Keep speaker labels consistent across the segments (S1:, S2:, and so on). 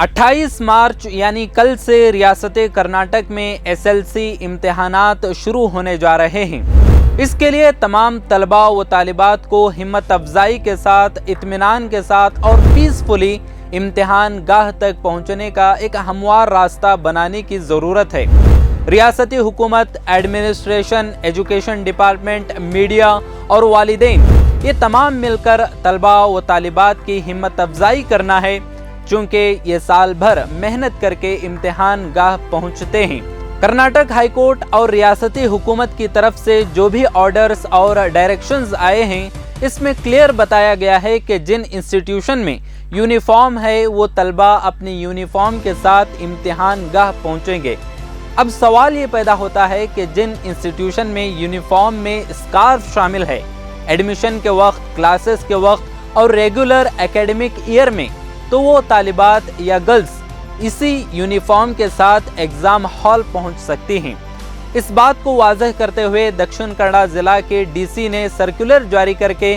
S1: 28 मार्च यानी कल से रियासत कर्नाटक में SLC इम्तिहानात शुरू होने जा रहे हैं। इसके लिए तमाम तलबा व तालिबात को हिम्मत अफजाई के साथ, इत्मीनान के साथ और पीसफुली इम्तिहान गाह तक पहुँचने का एक हमवार रास्ता बनाने की ज़रूरत है। रियासती हुकूमत, एडमिनिस्ट्रेशन, एजुकेशन डिपार्टमेंट, मीडिया और वालिदैन ये तमाम मिलकर तलबा व तालिबात की हिम्मत अफजाई करना है, चूँकि ये साल भर मेहनत करके इम्तिहान गाह पहुँचते हैं। कर्नाटक हाई कोर्ट और रियासती हुकूमत की तरफ से जो भी ऑर्डर्स और डायरेक्शंस आए हैं, इसमें क्लियर बताया गया है कि जिन इंस्टीट्यूशन में यूनिफॉर्म है वो तलबा अपनी यूनिफॉर्म के साथ इम्तिहान गाह पहुँचेंगे। अब सवाल ये पैदा होता है कि जिन इंस्टीट्यूशन में यूनिफॉर्म में स्कार्फ शामिल है, एडमिशन के वक्त, क्लासेस के वक्त और रेगुलर एकेडमिक ईयर में, तो वो तालिबात या गर्ल्स इसी यूनिफॉर्म के साथ एग्ज़ाम हॉल पहुंच सकती हैं। इस बात को वाज़ह करते हुए दक्षिण कन्नड़ ज़िला के DC ने सर्कुलर जारी करके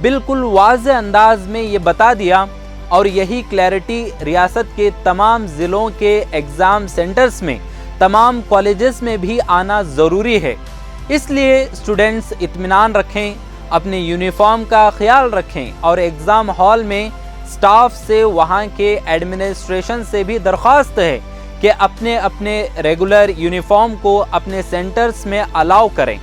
S1: बिल्कुल वाज़ह अंदाज में ये बता दिया, और यही क्लैरिटी रियासत के तमाम ज़िलों के एग्ज़ाम सेंटर्स में, तमाम कॉलेजेस में भी आना ज़रूरी है। इसलिए स्टूडेंट्स इत्मीनान रखें, अपनी यूनिफॉर्म का ख्याल रखें और एग्ज़ाम हॉल में स्टाफ से, वहाँ के एडमिनिस्ट्रेशन से भी दरख्वास्त है कि अपने अपने रेगुलर यूनिफॉर्म को अपने सेंटर्स में अलाउ करें।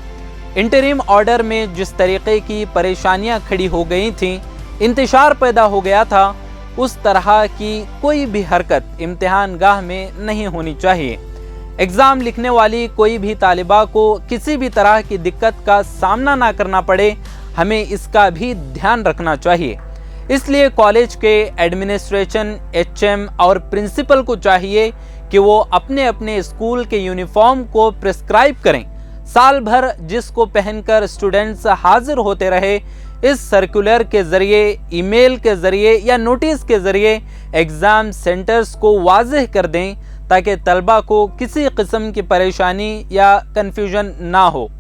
S1: इंटरिम ऑर्डर में जिस तरीके की परेशानियाँ खड़ी हो गई थीं, इंतशार पैदा हो गया था, उस तरह की कोई भी हरकत इम्तिहान गाह में नहीं होनी चाहिए। एग्ज़ाम लिखने वाली कोई भी तालिबा को किसी भी तरह की दिक्कत का सामना ना करना पड़े, हमें इसका भी ध्यान रखना चाहिए। इसलिए कॉलेज के एडमिनिस्ट्रेशन, HM और प्रिंसिपल को चाहिए कि वो अपने अपने स्कूल के यूनिफॉर्म को प्रिस्क्राइब करें। साल भर जिसको पहनकर स्टूडेंट्स हाजिर होते रहे, इस सर्कुलर के ज़रिए, ईमेल के ज़रिए या नोटिस के ज़रिए एग्ज़ाम सेंटर्स को वाज़ह कर दें, ताकि तलबा को किसी किस्म की परेशानी या कन्फ्यूजन ना हो।